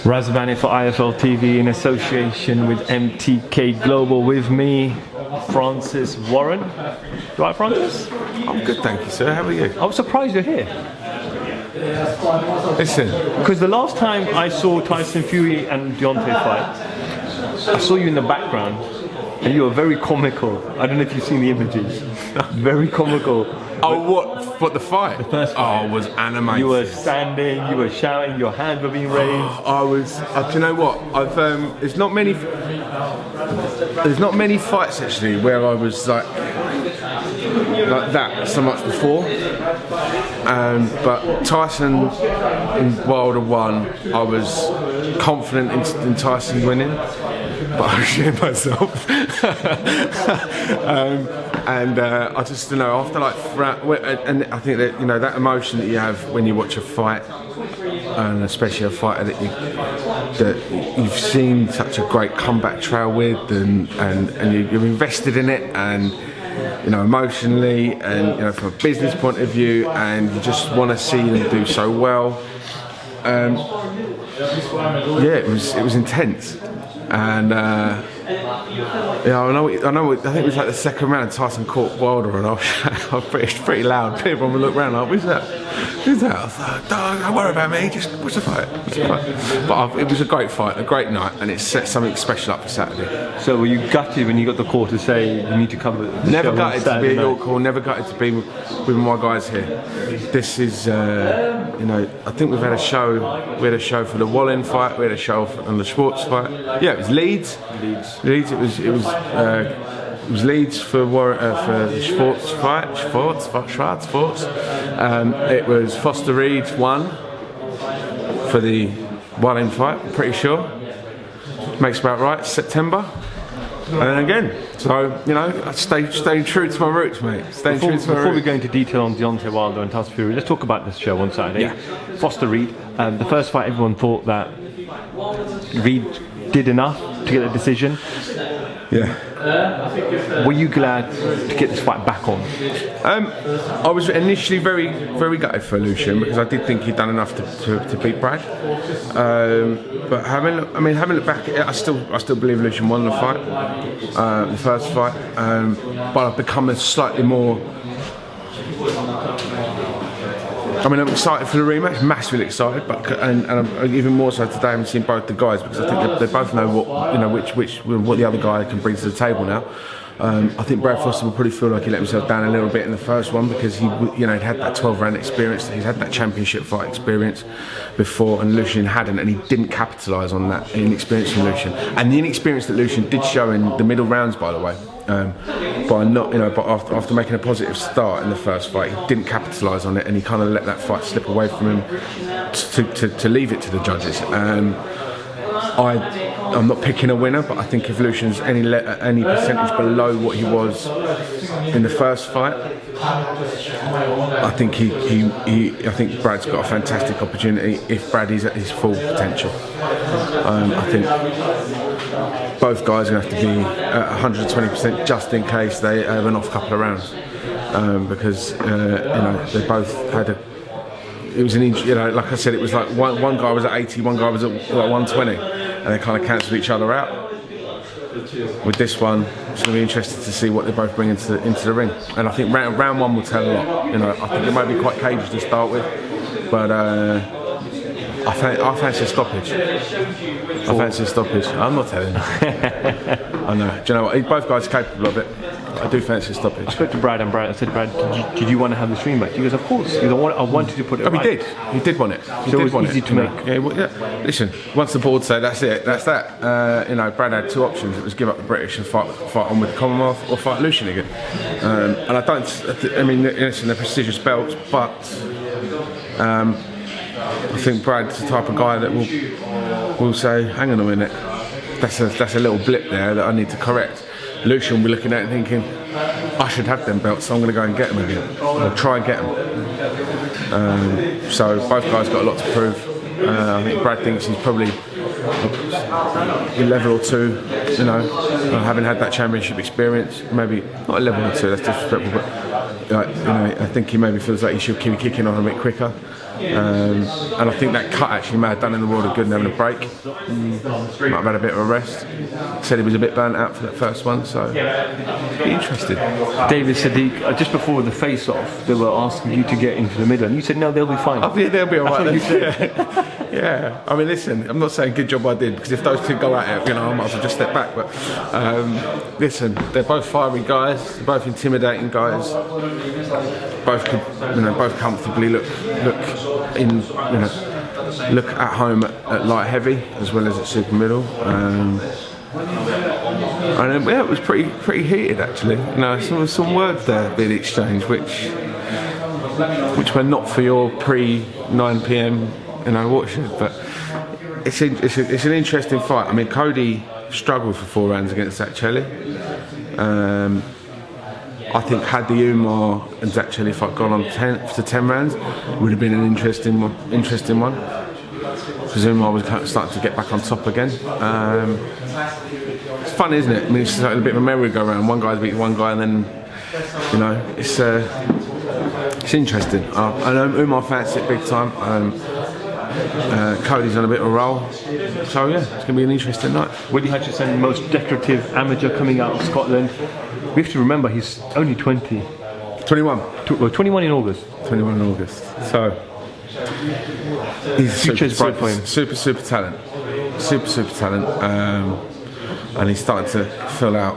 Razabani for IFL TV in association with MTK Global. With me, Francis Warren. You right, Francis? I'm good, thank you, sir. How are you? I was surprised you're here. Listen, Because the last time I saw Tyson Fury and Deontay fight, I saw you in the background and you were very comical. I don't know if you've seen the images. Very comical. oh, what the fight? The first fight. Oh, it was animated. You were standing, you were shouting, your hands were being raised. I was. Do you know what? There's not many. There's not many fights actually where I was like that so much before. But Tyson in Wilder 1, I was confident in Tyson winning, but I was shitting myself. I just, after and I think that, that emotion that you have when you watch a fight, and especially a fighter that you've seen such a great comeback trail with, and you're invested in it, and emotionally, and from a business point of view, and you just want to see them do so well. It was intense, and I think it was like the second round. Tyson caught Wilder, and I was pretty loud. People would look around like, "Who's that? Who's that?" I was like, "Don't worry about me. Just watch the fight." But it was a great fight, a great night, and it set something special up for Saturday. So were you gutted when you got the call to say you need to cover the Never show gutted on to be at Saturday your night? call. Never gutted to be with my guys here. This is, I think we've had a show. We had a show for the Wallin fight. We had a show on the Schwartz fight. Yeah, it was Leeds. Leeds. It was Leeds for the Schwartz fight. Schwartz. It was Foster Reed 1 for the Wallin fight. I'm pretty sure. Makes about right. September. And then again. So, I stay true to my roots, mate. Before we go into detail on Deontay Wilder and Tyson Fury, let's talk about this show on Saturday. Yeah. Foster Reed. The first fight, everyone thought that Reed did enough to get a decision. Yeah. Were you glad to get this fight back on? I was initially very, very gutted for Lucian because I did think he'd done enough to beat Brad. But having looked back, I still believe Lucian won the fight, the first fight. But I've become a slightly more. I'm excited for the rematch, massively excited, and I'm even more so today. I haven't seen both the guys because I think they both know what the other guy can bring to the table now. I think Brad Foster will probably feel like he let himself down a little bit in the first one because he'd had that 12-round experience, he's had that championship fight experience before, and Lucian hadn't, and he didn't capitalise on that inexperience from Lucian. And the inexperience that Lucian did show in the middle rounds, by the way, but after making a positive start in the first fight, he didn't capitalise on it, and he kind of let that fight slip away from him to leave it to the judges. I'm not picking a winner, but I think if Lucian's any percentage below what he was in the first fight, I think I think Brad's got a fantastic opportunity if Brad is at his full potential. I think both guys are going to have to be at 120% just in case they have an off couple of rounds, because they both had a. It was an injury, like I said, it was like one guy was at 80, one guy was at 120, and they kind of cancelled each other out. With this one, it's going to be interesting to see what they both bring into the ring, and I think round one will tell a lot. I think it might be quite cagey to start with, but I fancy a stoppage. I'm not telling you. I know. Do you know what? Both guys are capable of it. I do fancy a stoppage. I spoke to Brad, and I said, Brad, did you want to have this rematch? He goes, of course. He goes, I wanted to put it right. He did. He did want it. So it was easy to make. Yeah, listen, once the board say that's it, that's that. Brad had two options. It was give up the British and fight on with the Commonwealth, or fight Lucian again. And I don't. Listen, they're prestigious belts, but I think Brad's the type of guy that will say, hang on a minute, that's a little blip there that I need to correct. Lucian will be looking at it thinking, I should have them belts, so I'm going to go and get them again, or try and get them. So both guys got a lot to prove. I think Brad thinks he's probably a level or two, having had that championship experience. Maybe not a level or two, that's disrespectful, but I think he maybe feels like he should keep kicking on a bit quicker. And I think that cut actually may have done in the world of good and having a break. Might have had a bit of a rest. Said he was a bit burnt out for that first one, so be interested. David Sadiq, just before the face-off, they were asking you to get into the middle, and you said no, they'll be fine. Oh, yeah, they'll be alright. That's what you said. Yeah, I mean, listen, I'm not saying good job I did, because if those two go at it, I might as well just step back. But listen, they're both fiery guys, they're both intimidating guys. Both could, both comfortably look at home at light heavy as well as at super middle. And yeah, it was pretty heated actually. Some words there being exchanged, which were not for your pre 9 p.m. watching, but it's an interesting fight. I mean, Cody struggled for 4 rounds against Zach Chelli. I think had the Umar and Zach Chelli fight gone on 10 rounds, it would have been an interesting one. Because Umar was starting to get back on top again. It's fun, isn't it? I mean, it's like a bit of a merry-go-round. One guy's beating one guy, and then it's interesting. I know Umar fancied it big time. Cody's on a bit of a roll, so yeah, it's going to be an interesting night. Willie Hutchison, the most decorative amateur coming out of Scotland. We have to remember he's only 20. 21. 21 in August. 21 in August. So he's future's bright for him. Super talent. Super talent. And he's starting to fill out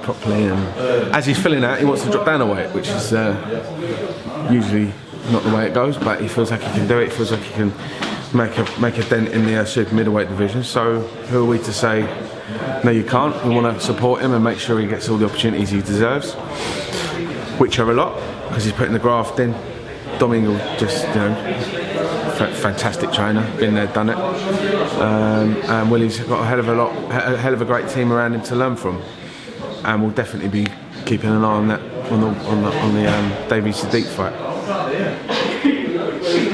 properly. And as he's filling out, he wants to drop down a weight, which is usually not the way it goes. But he feels like he can do it. He feels like he can make a dent in the super middleweight division. So who are we to say no, you can't? We want to support him and make sure he gets all the opportunities he deserves, which are a lot because he's putting the graft in. Domingo just fantastic trainer, been there, done it, and Willie's got a hell of a great team around him to learn from, and we'll definitely be keeping an eye on that on the David Sadiq fight.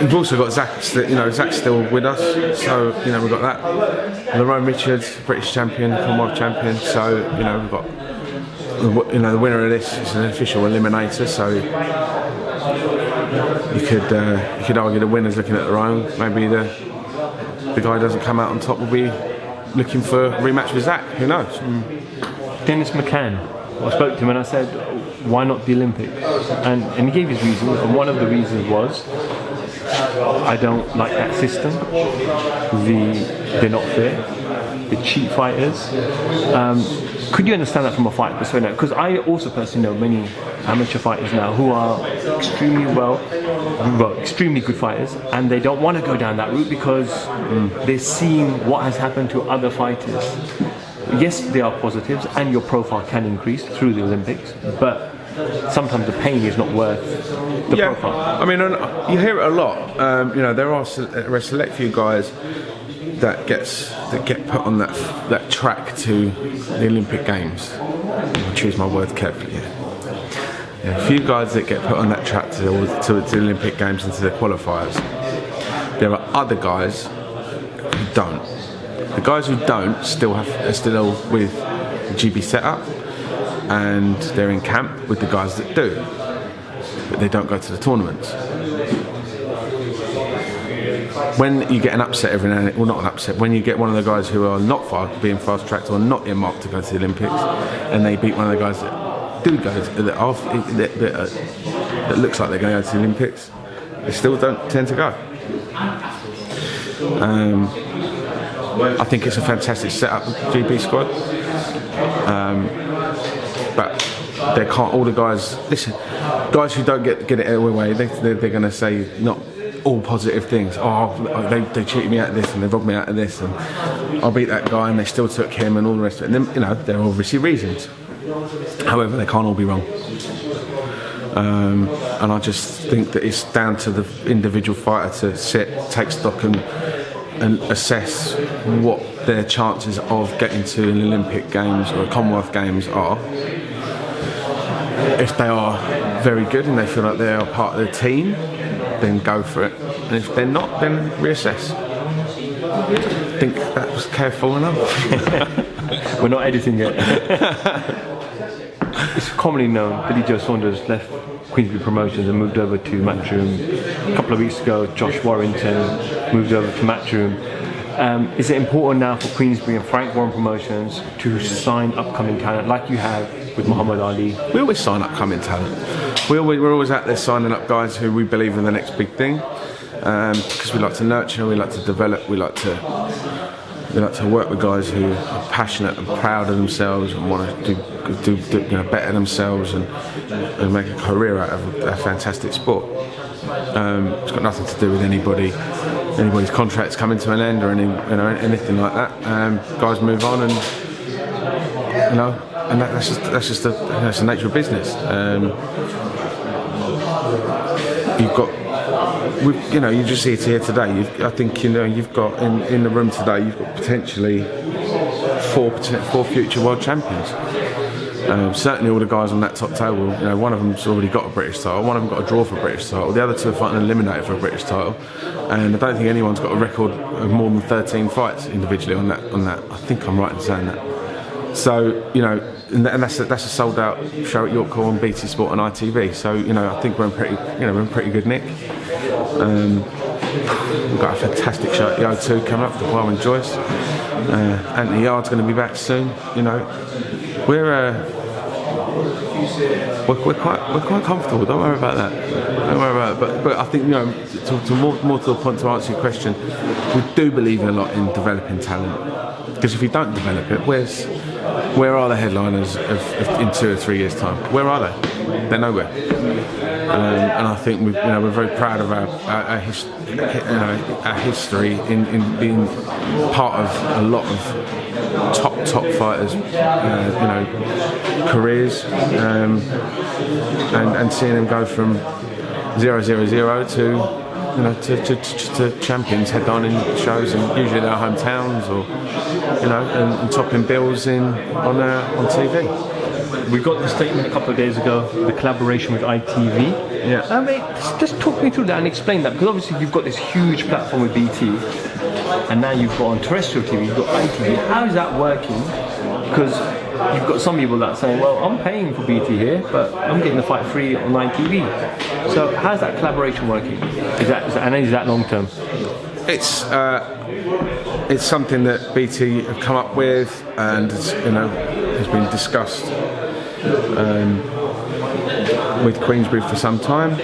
We've also got Zach. Zach's still with us, so we've got that. Lerone Richards, British champion, Commonwealth champion. So we've got the winner of this is an official eliminator. So you could argue the winner's looking at their own. Maybe the guy who doesn't come out on top will be looking for a rematch with Zach. Who knows? Dennis McCann. I spoke to him and I said, why not the Olympics? And he gave his reasons, and one of the reasons was, I don't like that system. They're not fair. The cheap fighters. Could you understand that from a fight perspective? Because I also personally know many amateur fighters now who are extremely good fighters, and they don't want to go down that route because they're seeing what has happened to other fighters. Yes, there are positives, and your profile can increase through the Olympics, but sometimes the pain is not worth the profile. I mean, you hear it a lot. There are a select few guys that get put on that track to the Olympic Games. I'll choose my words carefully. Yeah, a few guys that get put on that track to the Olympic Games and to the qualifiers. There are other guys who don't. The guys who don't are still with the GB setup, and they're in camp with the guys that do, but they don't go to the tournaments. When you get an upset every now and then, well, not an upset, when you get one of the guys who are not being fast tracked or not earmarked to go to the Olympics, and they beat one of the guys that do go that looks like they're going to go to the Olympics, they still don't tend to go. I think it's a fantastic setup, GB squad. But they can't. All the guys, listen, guys who don't get it their way, they're going to say not all positive things. Oh, they cheated me out of this, and they robbed me out of this, and I beat that guy, and they still took him, and all the rest of it. And then, there are obviously reasons. However, they can't all be wrong. And I just think that it's down to the individual fighter to take stock and assess what their chances of getting to an Olympic Games or a Commonwealth Games are. If they are very good and they feel like they are part of the team, then go for it. And if they're not, then reassess. I think that was careful enough. We're not editing it. It's commonly known Billy Joe Saunders left Queensbury Promotions and moved over to Matchroom a couple of weeks ago, Josh Warrington moved over to Matchroom. Is it important now for Queensberry and Frank Warren Promotions to sign upcoming talent like you have with Muhammad Ali? We always sign upcoming talent. We're always out there signing up guys who we believe are the next big thing, because we like to nurture, we like to develop, we like to work with guys who are passionate and proud of themselves and want to do better themselves and make a career out of a fantastic sport. It's got nothing to do with anybody's contracts coming to an end or anything like that. Guys move on, and and that's just the nature of business. You just see it here today. I think you've got in the room today. You've got potentially four future world champions. Certainly, all the guys on that top table. One of them's already got a British title. One of them got a draw for a British title. The other two are fighting eliminated for a British title. And I don't think anyone's got a record of more than 13 fights individually on that. I think I'm right in saying that. So and that's a sold out show at York Hall on BT Sport and ITV. So I think we're in pretty good nick. We've got a fantastic show at the O2 coming up for Warren Joyce. Anthony Yard's going to be back soon. We're quite comfortable. Don't worry about that. But I think to more to the point, to answer your question, we do believe a lot in developing talent. Because if you don't develop it, where are the headliners in 2 or 3 years' time? Where are they? They're nowhere. And I think we're very proud of our history in being part of a lot of top fighters, careers, and seeing them go from 0-0-0 to champions headlining shows, and usually their hometowns, or and topping bills on TV. We got the statement a couple of days ago, the collaboration with ITV. Yeah. Just talk me through that and explain that, because obviously you've got this huge platform with BT, and now you've got on terrestrial TV, you've got ITV. How is that working? Because you've got some people that are saying, well, I'm paying for BT here, but I'm getting the fight free on ITV. So how's that collaboration working? Is that long term? It's something that BT have come up with, and has been discussed with Queensberry for some time.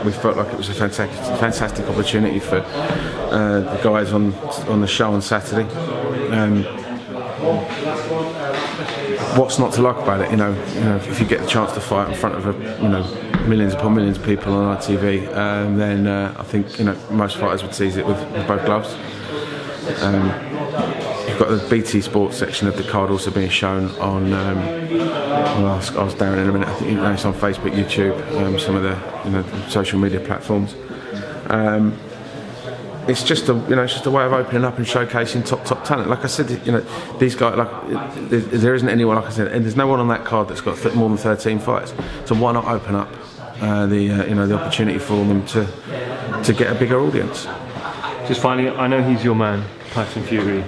We felt like it was a fantastic opportunity for the guys on the show on Saturday. What's not to like about it? If you get the chance to fight in front of millions upon millions of people on ITV, then I think most fighters would seize it with both gloves. You've got the BT Sports section of the card also being shown on. I'll ask Darren in a minute. I think it's on Facebook, YouTube, some of the social media platforms. It's just a way of opening up and showcasing top talent. Like I said, these guys, there isn't anyone, like I said, and there's no one on that card that's got more than 13 fights. So why not open up the opportunity for them to get a bigger audience? Just finally, I know he's your man, Tyson Fury.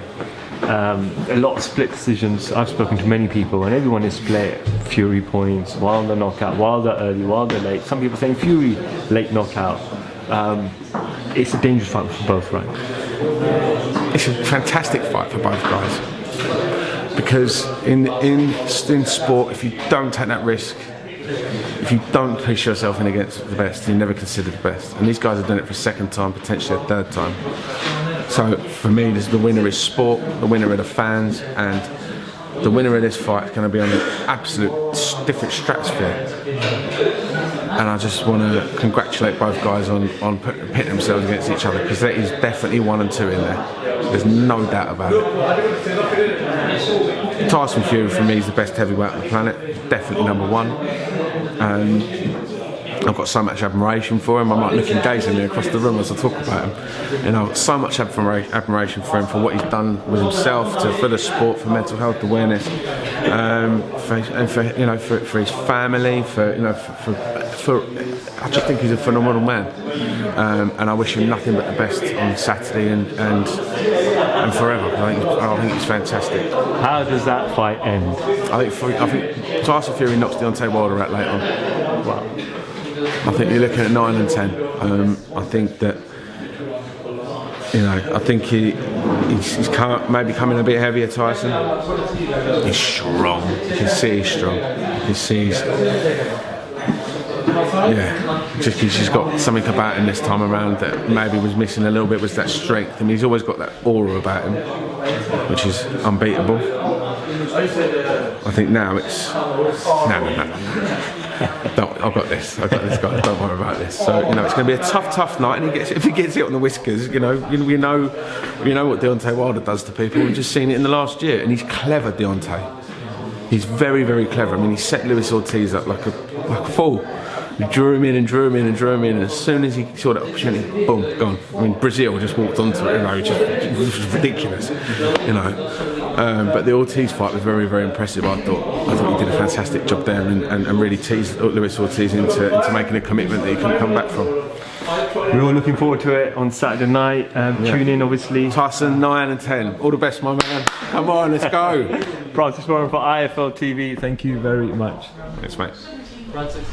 A lot of split decisions. I've spoken to many people, and everyone is split. Fury points, Wilder knockout, Wilder early, Wilder late. Some people saying Fury late knockout. It's a dangerous fight for both, right? It's a fantastic fight for both guys, because in sport, if you don't take that risk, if you don't push yourself in against the best, you're never considered the best. And these guys have done it for a second time, potentially a third time. So for me, the winner is sport, the winner are the fans, and the winner of this fight is going to be on an absolute different stratosphere. And I just want to congratulate both guys on pitting themselves against each other, because there is definitely 1 and 2 in there. There's no doubt about it. Tyson Fury for me is the best heavyweight on the planet, definitely number 1. I've got so much admiration for him. I might look engagingly across the room as I talk about him. So much admiration for him, for what he's done with himself, for the sport, for mental health awareness, for his family, for I just think he's a phenomenal man, and I wish him nothing but the best on Saturday and forever. I think he's fantastic. How does that fight end? I think Tyson Fury knocks Deontay Wilder out late on. Wow. I think you're looking at 9 and 10. I think that, I think he's maybe coming a bit heavier, Tyson. He's strong. You can see he's strong. You can see he's... just he's got something about him this time around that maybe was missing a little bit, was that strength. I mean, he's always got that aura about him, which is unbeatable. I think now it's... No. I've got this, guys. Don't worry about this. So it's going to be a tough night, and if he gets it on the whiskers, we know what Deontay Wilder does to people. We've just seen it in the last year, and he's clever, Deontay. He's very, very clever. I mean, he set Luis Ortiz up like a fool. He drew him in, and as soon as he saw that opportunity, boom, gone. I mean, Brazil just walked onto it, it was ridiculous, But the Ortiz fight was very, very impressive. I thought he did a fantastic job there, and really teased Luis Ortiz into making a commitment that he couldn't come back from. We're all looking forward to it on Saturday night. Tune in, obviously. Tyson, 9 and 10. All the best, my man. Come on, let's go. Francis Warren for IFL TV. Thank you very much. Thanks, mate. Francis.